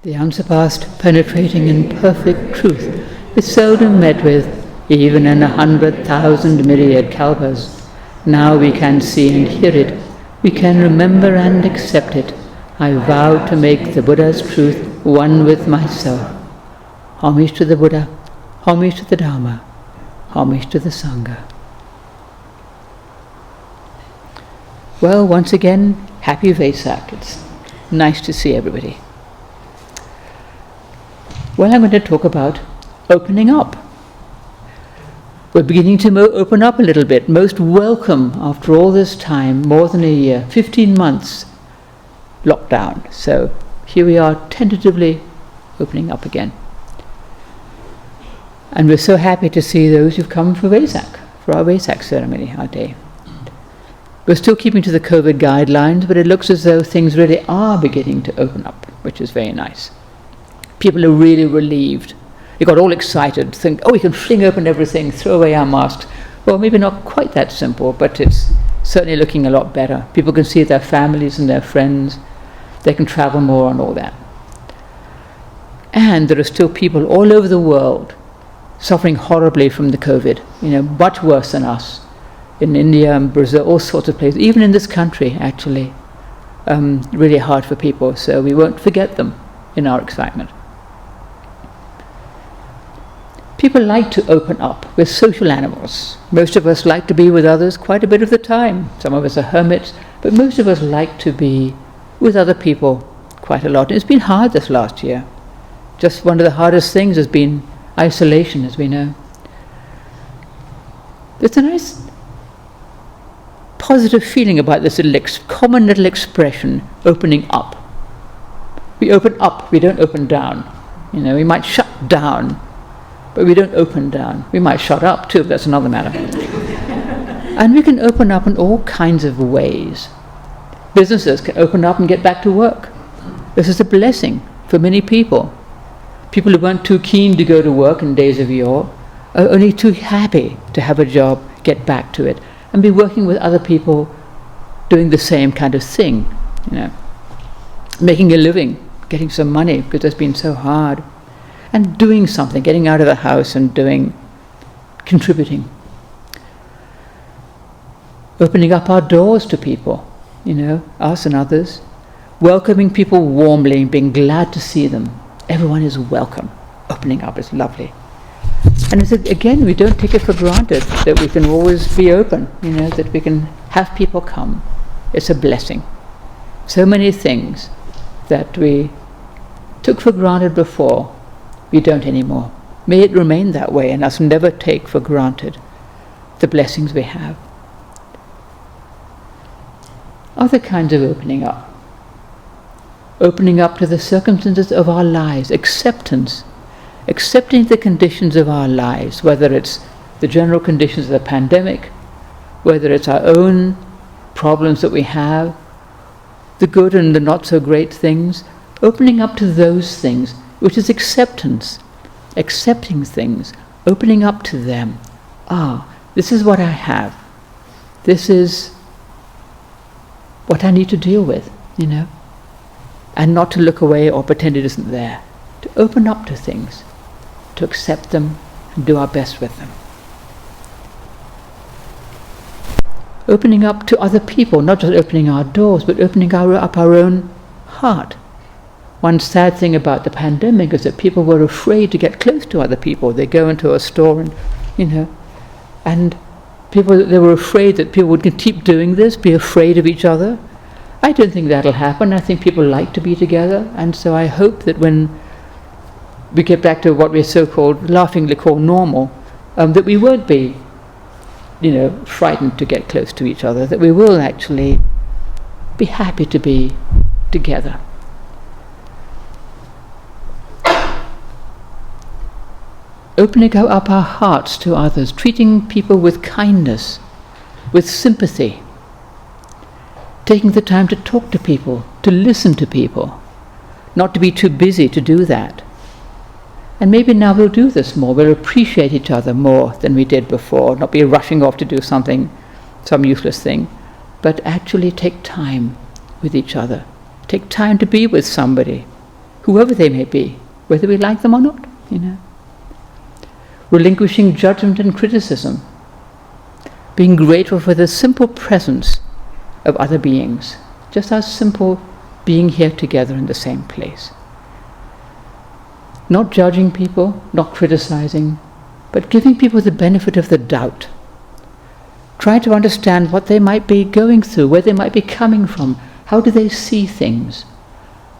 The unsurpassed, penetrating and perfect truth is seldom met with, even in 100,000 myriad kalpas. Now we can see and hear it, we can remember and accept it. I vow to make the Buddha's truth one with myself. Homage to the Buddha, homage to the Dharma, homage to the Sangha. Well, once again, happy Vesak. It's nice to see everybody. Well, I'm going to talk about opening up. We're beginning to open up a little bit. Most welcome after all this time, more than a year, 15 months lockdown. So here we are tentatively opening up again. And we're so happy to see those who've come for Vesak, for our Vesak ceremony, our day. We're still keeping to the COVID guidelines, but it looks as though things really are beginning to open up, which is very nice. People are really relieved. They got all excited, think, oh, we can fling open everything, throw away our masks. Well, maybe not quite that simple, but it's certainly looking a lot better. People can see their families and their friends. They can travel more and all that. And there are still people all over the world suffering horribly from the COVID, much worse than us. In India and Brazil, all sorts of places, even in this country, actually, really hard for people. So we won't forget them in our excitement. People like to open up. We're social animals. Most of us like to be with others quite a bit of the time. Some of us are hermits, but most of us like to be with other people quite a lot. And it's been hard this last year. Just one of the hardest things has been isolation, as we know. There's a nice positive feeling about this common little expression, opening up. We open up, we don't open down. We might shut down, but we don't open down. We might shut up too, but that's another matter. And we can open up in all kinds of ways. Businesses can open up and get back to work. This is a blessing for many people. People who weren't too keen to go to work in days of yore are only too happy to have a job, get back to it, and be working with other people doing the same kind of thing, making a living, getting some money because it's been so hard, and doing something, getting out of the house and contributing. Opening up our doors to people, us and others, welcoming people warmly, being glad to see them. Everyone is welcome. Opening up is lovely. And again, we don't take it for granted that we can always be open, that we can have people come. It's a blessing. So many things that we took for granted before, we don't anymore. May it remain that way, and us never take for granted the blessings we have. Other kinds of opening up. Opening up to the circumstances of our lives, acceptance. Accepting the conditions of our lives, whether it's the general conditions of the pandemic, whether it's our own problems that we have, the good and the not so great things, opening up to those things, which is acceptance, accepting things, opening up to them. This is what I have. This is what I need to deal with, and not to look away or pretend it isn't there. To open up to things, to accept them and do our best with them. Opening up to other people, not just opening our doors, but opening up our own heart. One sad thing about the pandemic is that people were afraid to get close to other people. They go into a store and they were afraid that people would keep doing this, be afraid of each other. I don't think that'll happen. I think people like to be together, and so I hope that when we get back to what we so-called, laughingly call normal, that we won't be, frightened to get close to each other, that we will actually be happy to be together. Opening up our hearts to others, treating people with kindness, with sympathy, taking the time to talk to people, to listen to people, not to be too busy to do that. And maybe now we'll do this more. We'll appreciate each other more than we did before, not be rushing off to do something, some useless thing, but actually take time with each other. Take time to be with somebody whoever they may be, whether we like them or not, Relinquishing judgment and criticism. Being grateful for the simple presence of other beings, just as simple being here together in the same place. Not judging people, not criticizing, but giving people the benefit of the doubt. Try to understand what they might be going through, where they might be coming from, how do they see things,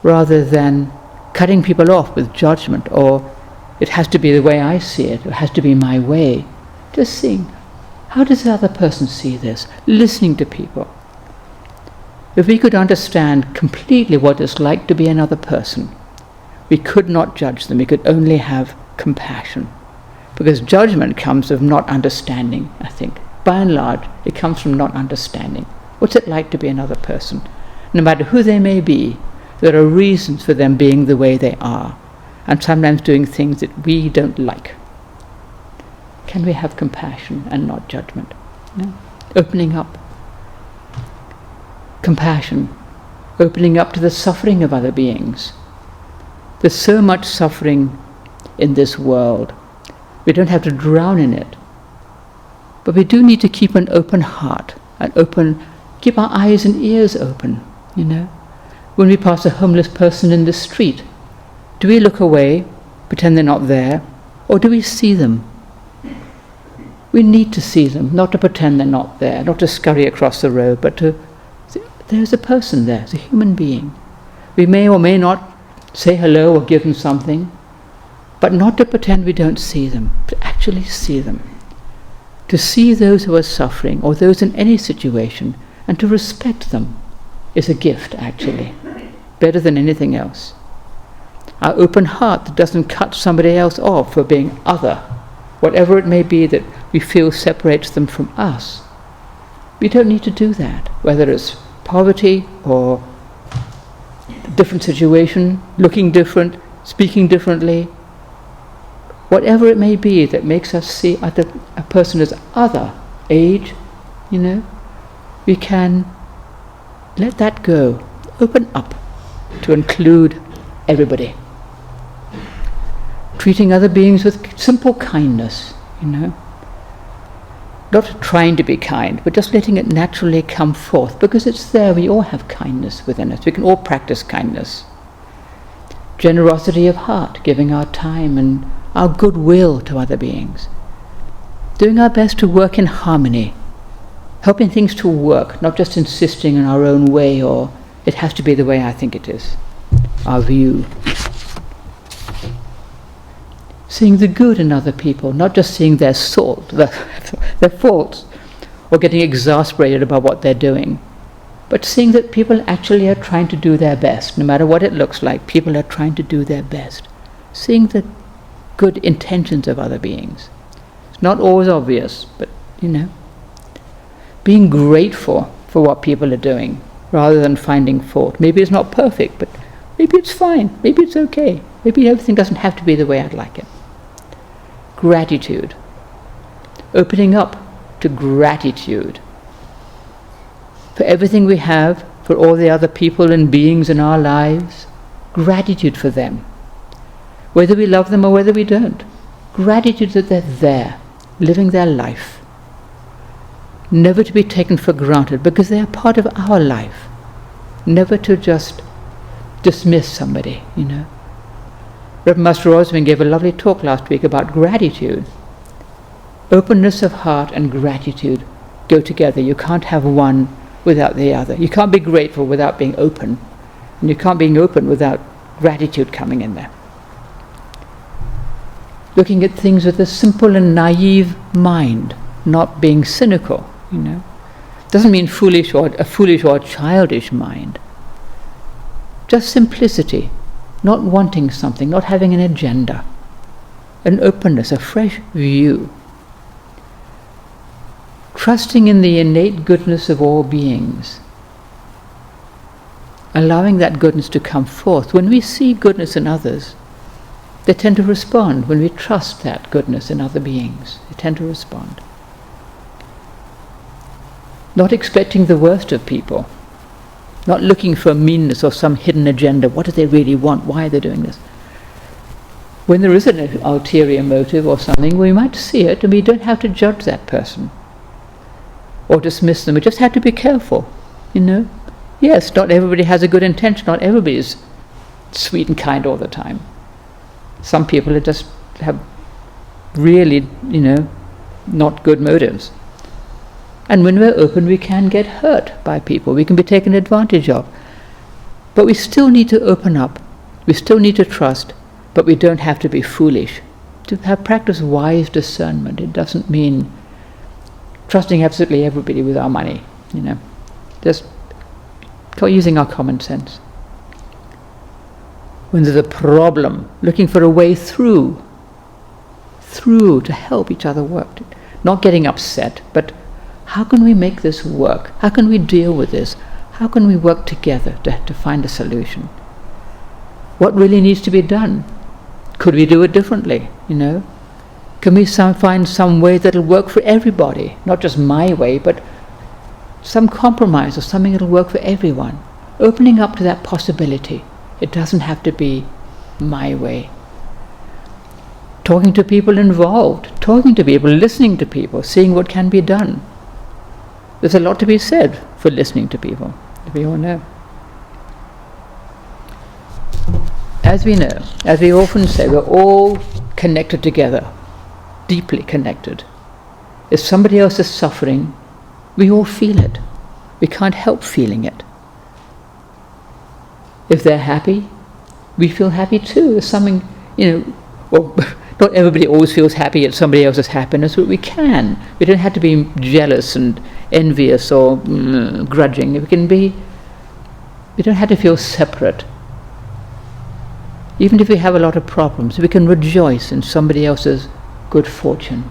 rather than cutting people off with judgment, or it has to be the way I see it, it has to be my way. Just seeing, how does the other person see this? Listening to people. If we could understand completely what it's like to be another person, we could not judge them, we could only have compassion. Because judgment comes of not understanding, I think. By and large, it comes from not understanding. What's it like to be another person? No matter who they may be, there are reasons for them being the way they are, and sometimes doing things that we don't like. Can we have compassion and not judgment? Opening up. Compassion. Opening up to the suffering of other beings. There's so much suffering in this world. We don't have to drown in it. But we do need to keep an open heart, keep our eyes and ears open, When we pass a homeless person in the street, do we look away, pretend they're not there, or do we see them? We need to see them, not to pretend they're not there, not to scurry across the road, but there's a person there, there's a human being. We may or may not say hello or give them something, but not to pretend we don't see them, to actually see them. To see those who are suffering, or those in any situation, and to respect them is a gift, actually, better than anything else. Our open heart that doesn't cut somebody else off for being other, whatever it may be that we feel separates them from us. We don't need to do that, whether it's poverty or a different situation, looking different, speaking differently. Whatever it may be that makes us see a person as other, age, we can let that go, open up to include everybody. Treating other beings with simple kindness, Not trying to be kind, but just letting it naturally come forth, because it's there, we all have kindness within us. We can all practice kindness. Generosity of heart, giving our time and our goodwill to other beings. Doing our best to work in harmony, helping things to work, not just insisting on our own way, or it has to be the way I think it is, our view. Seeing the good in other people, not just seeing their faults, or getting exasperated about what they're doing, but seeing that people actually are trying to do their best. No matter what it looks like, people are trying to do their best. Seeing the good intentions of other beings. It's not always obvious, but, being grateful for what people are doing, rather than finding fault. Maybe it's not perfect, but maybe it's fine, maybe it's okay. Maybe everything doesn't have to be the way I'd like it. Gratitude. Opening up to gratitude for everything we have, for all the other people and beings in our lives. Gratitude for them. Whether we love them or whether we don't. Gratitude that they're there, living their life. Never to be taken for granted, because they are part of our life. Never to just dismiss somebody, Reverend Master Osman gave a lovely talk last week about gratitude. Openness of heart and gratitude go together. You can't have one without the other. You can't be grateful without being open, and you can't be open without gratitude coming in there. Looking at things with a simple and naive mind, not being cynical, Doesn't mean a foolish or childish mind. Just simplicity, not wanting something, not having an agenda, an openness, a fresh view. Trusting in the innate goodness of all beings. Allowing that goodness to come forth. When we see goodness in others, they tend to respond. When we trust that goodness in other beings, they tend to respond. Not expecting the worst of people. not looking for meanness or some hidden agenda. What do they really want? Why are they doing this? When there is an ulterior motive or something, we might see it, and we don't have to judge that person or dismiss them. We just have to be careful, Yes, not everybody has a good intention. Not everybody is sweet and kind all the time. Some people just have really, not good motives. And when we're open, we can get hurt by people. We can be taken advantage of. But we still need to open up. We still need to trust. But we don't have to be foolish. To have practice wise discernment, it doesn't mean trusting absolutely everybody with our money, Just using our common sense. When there's a problem, looking for a way through to help each other work. Not getting upset, but how can we make this work? How can we deal with this? How can we work together to find a solution? What really needs to be done? Could we do it differently, Can we find some way that'll work for everybody? Not just my way, but some compromise or something that'll work for everyone. Opening up to that possibility. It doesn't have to be my way. Talking to people involved, talking to people, listening to people, seeing what can be done. There's a lot to be said for listening to people, as we all know. As we know, as we often say, we're all connected together, deeply connected. If somebody else is suffering, we all feel it. We can't help feeling it. If they're happy, we feel happy too. There's something, well, not everybody always feels happy at somebody else's happiness, but we can. We don't have to be jealous and envious or grudging. We don't have to feel separate. Even if we have a lot of problems, we can rejoice in somebody else's good fortune.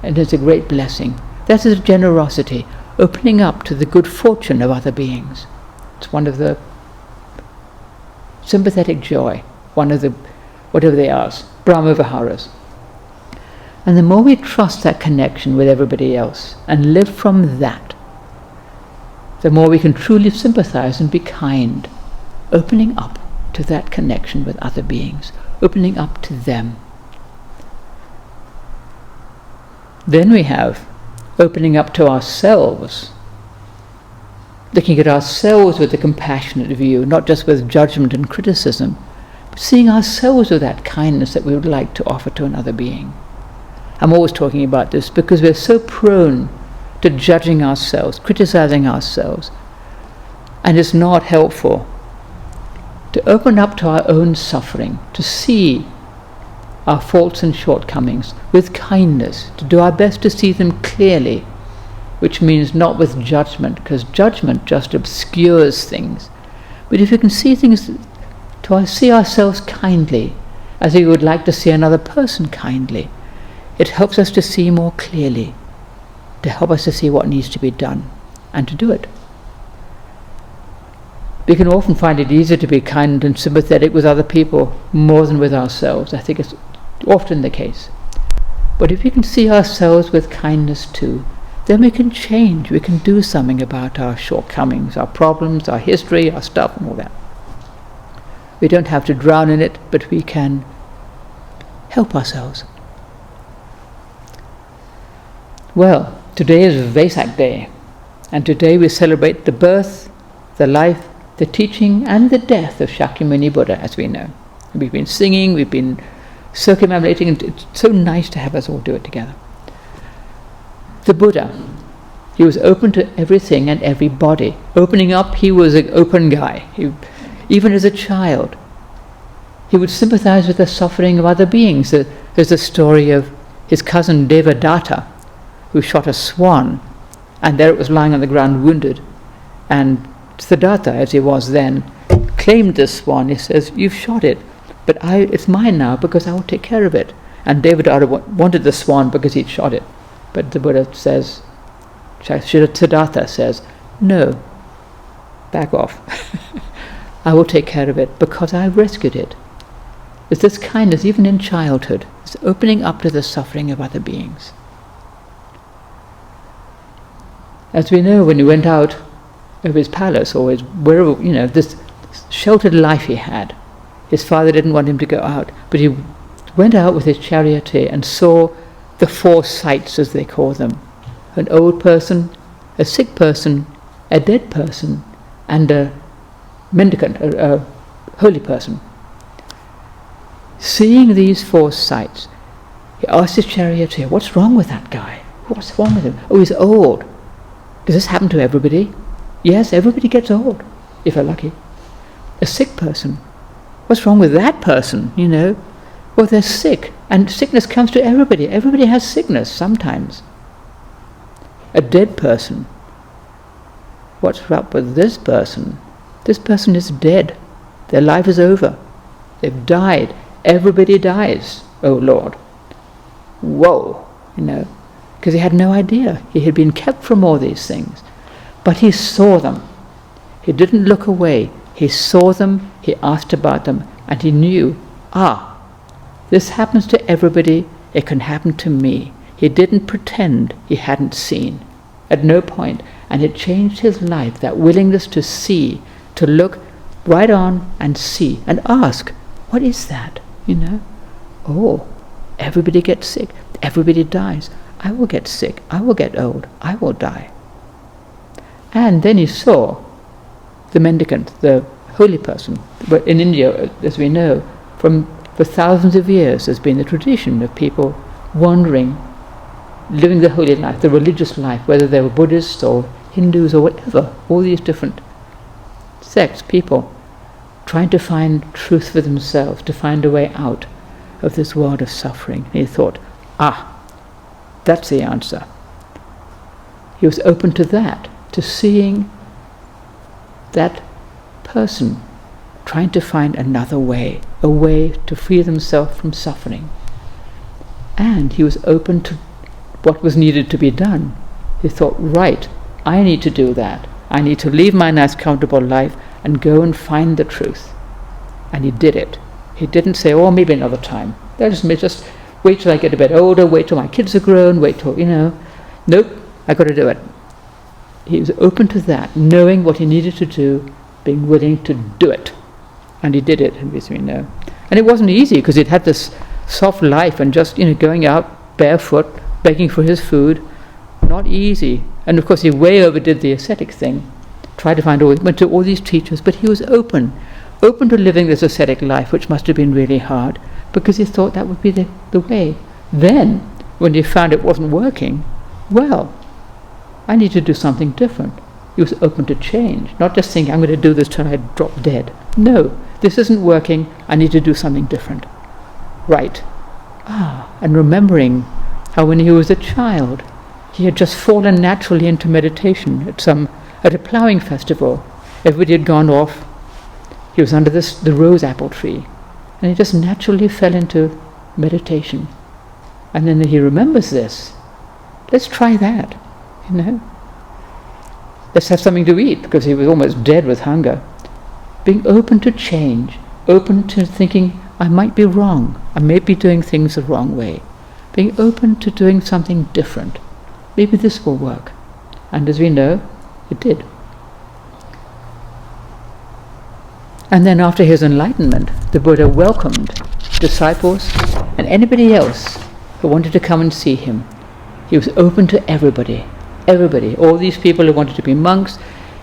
And it's a great blessing. That is generosity, opening up to the good fortune of other beings. It's one of the sympathetic joy, one of the, whatever they are, Brahma Viharas. And the more we trust that connection with everybody else and live from that, the more we can truly sympathize and be kind, opening up to that connection with other beings, opening up to them. Then we have opening up to ourselves, looking at ourselves with a compassionate view, not just with judgment and criticism, but seeing ourselves with that kindness that we would like to offer to another being. I'm always talking about this because we're so prone to judging ourselves, criticizing ourselves, and it's not helpful. To open up to our own suffering, to see our faults and shortcomings with kindness, to do our best to see them clearly, which means not with judgment, because judgment just obscures things. But if we can see things, to see ourselves kindly, as we would like to see another person kindly, it helps us to see more clearly, to help us to see what needs to be done, and to do it. We can often find it easier to be kind and sympathetic with other people more than with ourselves. I think it's often the case. But if we can see ourselves with kindness too, then we can change, we can do something about our shortcomings, our problems, our history, our stuff and all that. We don't have to drown in it, but we can help ourselves. Well, today is Vesak Day, and today we celebrate the birth, the life, the teaching and the death of Shakyamuni Buddha, as we know. We've been singing, we've been circumambulating, and it's so nice to have us all do it together. The Buddha, he was open to everything and everybody. Opening up, he was an open guy. Even as a child, he would sympathize with the suffering of other beings. There's a story of his cousin Devadatta, who shot a swan, and there it was lying on the ground wounded. And Siddhartha, as he was then, claimed this swan. He says, "You've shot it, but it's mine now because I will take care of it." And Devadatta wanted the swan because he'd shot it. But the Buddha says, Siddhartha says, "No, back off. I will take care of it because I rescued it." It's this kindness, even in childhood, it's opening up to the suffering of other beings. As we know, when we went out of his palace, or his wherever, this sheltered life he had. His father didn't want him to go out, but he went out with his charioteer and saw the 4 sights, as they call them: an old person, a sick person, a dead person, and a mendicant, a holy person. Seeing these 4 sights, he asked his charioteer, "What's wrong with that guy? What's wrong with him? Oh, he's old. Does this happen to everybody?" "Yes, everybody gets old, if they're lucky." "A sick person. What's wrong with that person, Well, they're sick, and sickness comes to everybody. Everybody has sickness sometimes." "A dead person. What's up with this person? This person is dead. Their life is over. They've died. Everybody dies, oh Lord." Whoa, because he had no idea. He had been kept from all these things. But he saw them. He didn't look away. He saw them, he asked about them, and he knew, this happens to everybody, it can happen to me. He didn't pretend he hadn't seen, at no point. And it changed his life, that willingness to see, to look right on and see, and ask, what is that, Oh, everybody gets sick, everybody dies. I will get sick, I will get old, I will die. And then he saw the mendicant, the holy person. But in India, as we know, for thousands of years there's been the tradition of people wandering, living the holy life, the religious life, whether they were Buddhists or Hindus or whatever, all these different sects, people trying to find truth for themselves, to find a way out of this world of suffering. And he thought, that's the answer. He was open to that, to seeing that person trying to find another way, a way to free themselves from suffering. And he was open to what was needed to be done. He thought, right, I need to do that. I need to leave my nice comfortable life and go and find the truth. And he did it. He didn't say, maybe another time. Just wait till I get a bit older, wait till my kids are grown, wait till, Nope, I got to do it. He was open to that, knowing what he needed to do, being willing to do it. And he did it, as we know. And it wasn't easy, because he'd had this soft life and just, going out barefoot, begging for his food. Not easy. And of course he way overdid the ascetic thing. Tried to went to all these teachers, but he was open to living this ascetic life, which must have been really hard, because he thought that would be the way. Then, when he found it wasn't working, I need to do something different. He was open to change, not just thinking, I'm going to do this till I drop dead. No, this isn't working, I need to do something different. Right. And remembering how when he was a child, he had just fallen naturally into meditation at a ploughing festival. Everybody had gone off. He was under the rose apple tree, and he just naturally fell into meditation. And then he remembers this. Let's try that, Let's have something to eat, because he was almost dead with hunger. Being open to change, open to thinking, I might be wrong, I may be doing things the wrong way. Being open to doing something different. Maybe this will work. And as we know, it did. And then after his enlightenment, the Buddha welcomed disciples and anybody else who wanted to come and see him. He was open to everybody. All these people who wanted to be monks.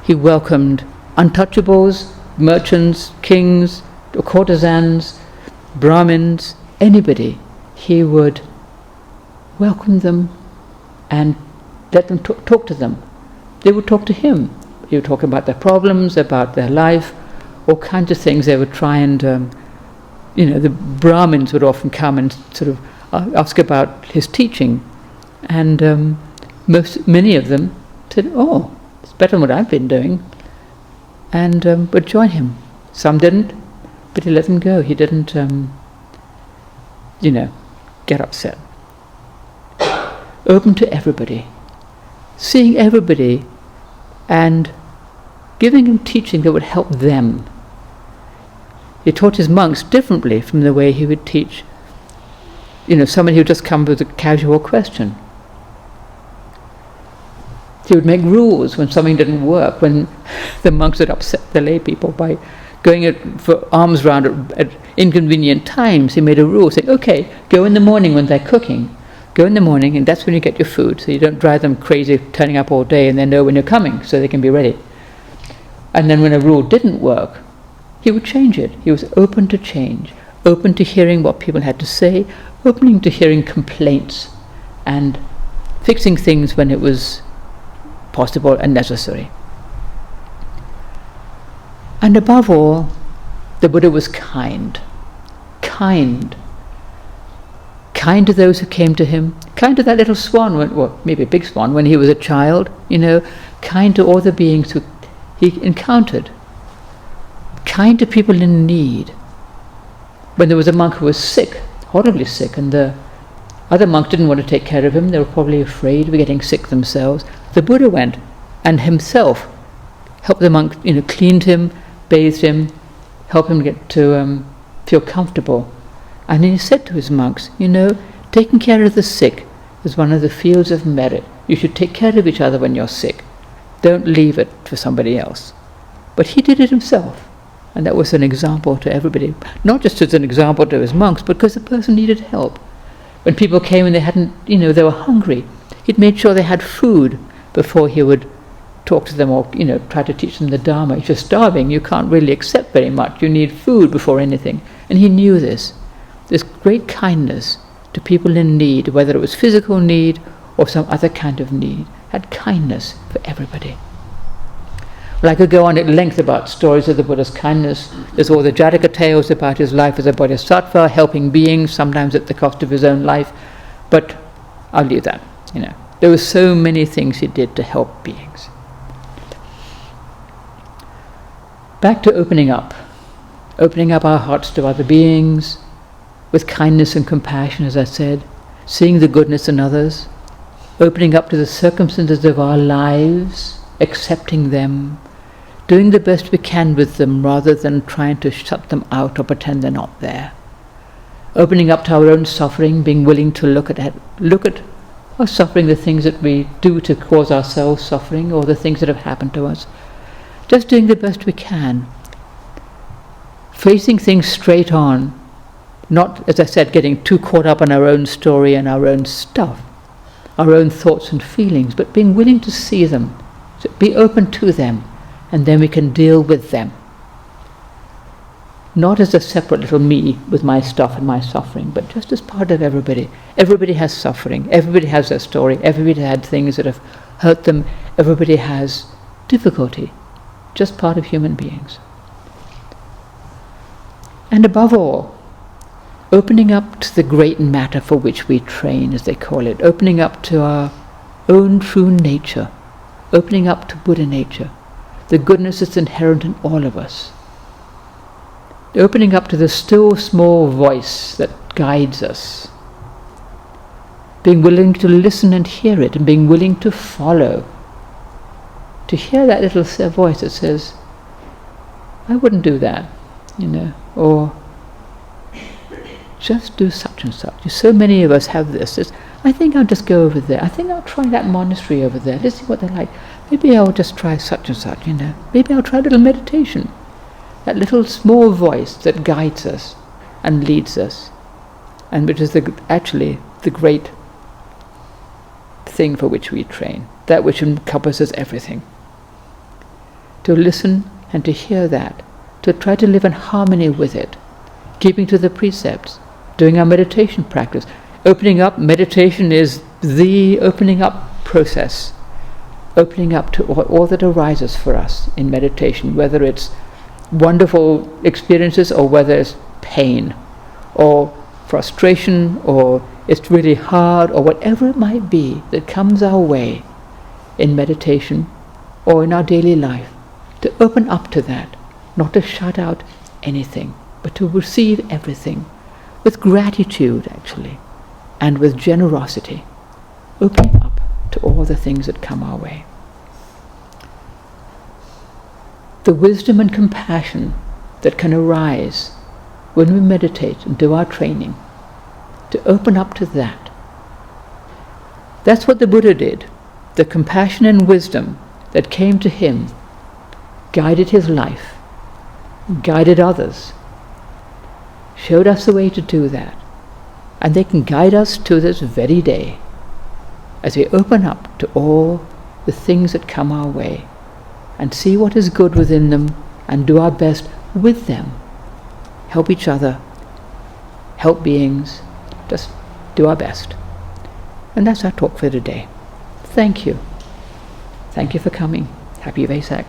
He welcomed untouchables, merchants, kings, courtesans, Brahmins, anybody. He would welcome them and let them talk to them. They would talk to him. He would talk about their problems, about their life, all kinds of things. They would try and, the Brahmins would often come and sort of ask about his teaching. And many of them said, it's better than what I've been doing, and would join him. Some didn't, but he let them go. He didn't, get upset. Open to everybody, seeing everybody, and giving them teaching that would help them. He taught his monks differently from the way he would teach, someone who would just come with a casual question. He would make rules when something didn't work, when the monks had upset the lay people by going for alms round at inconvenient times. He made a rule saying, okay, go in the morning when they're cooking. Go in the morning, and that's when you get your food, so you don't drive them crazy turning up all day, and they know when you're coming so they can be ready. And then when a rule didn't work, he would change it. He was open to change, open to hearing what people had to say, open to hearing complaints, and fixing things when it was possible and necessary. And above all, the Buddha was kind. Kind to those who came to him, kind to that little swan, well, maybe a big swan, when he was a child, kind to all the beings who he encountered, kind to people in need. When there was a monk who was sick, horribly sick, and the other monks didn't want to take care of him, they were probably afraid of getting sick themselves, the Buddha went and himself helped the monk, cleaned him, bathed him, helped him get to feel comfortable. And he said to his monks, taking care of the sick is one of the fields of merit. You should take care of each other when you're sick. Don't leave it for somebody else. But he did it himself. And that was an example to everybody. Not just as an example to his monks, but because the person needed help. When people came and they hadn't, they were hungry, he'd made sure they had food before he would talk to them or, try to teach them the Dharma. If you're starving, you can't really accept very much. You need food before anything. And he knew this great kindness to people in need, whether it was physical need or some other kind of need, had kindness for everybody. Well, I could go on at length about stories of the Buddha's kindness. There's all the Jataka tales about his life as a bodhisattva, helping beings, sometimes at the cost of his own life, but I'll leave that, There were so many things he did to help beings. Back to opening up our hearts to other beings, with kindness and compassion, as I said, seeing the goodness in others, opening up to the circumstances of our lives, accepting them, doing the best we can with them rather than trying to shut them out or pretend they're not there. Opening up to our own suffering, being willing to look at our suffering, the things that we do to cause ourselves suffering, or the things that have happened to us. Just doing the best we can. Facing things straight on, not, as I said, getting too caught up in our own story and our own stuff, our own thoughts and feelings, but being willing to see them, so be open to them, and then we can deal with them. Not as a separate little me with my stuff and my suffering, but just as part of everybody. Everybody has suffering, everybody has their story, everybody had things that have hurt them, everybody has difficulty, just part of human beings. And above all, opening up to the great matter for which we train, as they call it, opening up to our own true nature, opening up to Buddha nature, the goodness that's inherent in all of us, opening up to the still small voice that guides us, being willing to listen and hear it, and being willing to follow, to hear that little voice that says, I wouldn't do that, or just do such and such. So many of us have this. I think I'll just go over there. I think I'll try that monastery over there. Let's see what they're like. Maybe I'll just try such and such, Maybe I'll try a little meditation. That little small voice that guides us and leads us, and which is actually the great thing for which we train, that which encompasses everything. To listen and to hear that, to try to live in harmony with it, keeping to the precepts, doing our meditation practice. Opening up, meditation is the opening up process, opening up to all that arises for us in meditation, whether it's wonderful experiences or whether it's pain or frustration or it's really hard or whatever it might be that comes our way in meditation or in our daily life, to open up to that, not to shut out anything, but to receive everything with gratitude, actually, and with generosity, opening up to all the things that come our way. The wisdom and compassion that can arise when we meditate and do our training, to open up to that. That's what the Buddha did. the compassion and wisdom that came to him guided his life, guided others, showed us the way to do that. And they can guide us to this very day as we open up to all the things that come our way and see what is good within them and do our best with them. Help each other, help beings, just do our best. And that's our talk for today. Thank you. Thank you for coming. Happy Vesak.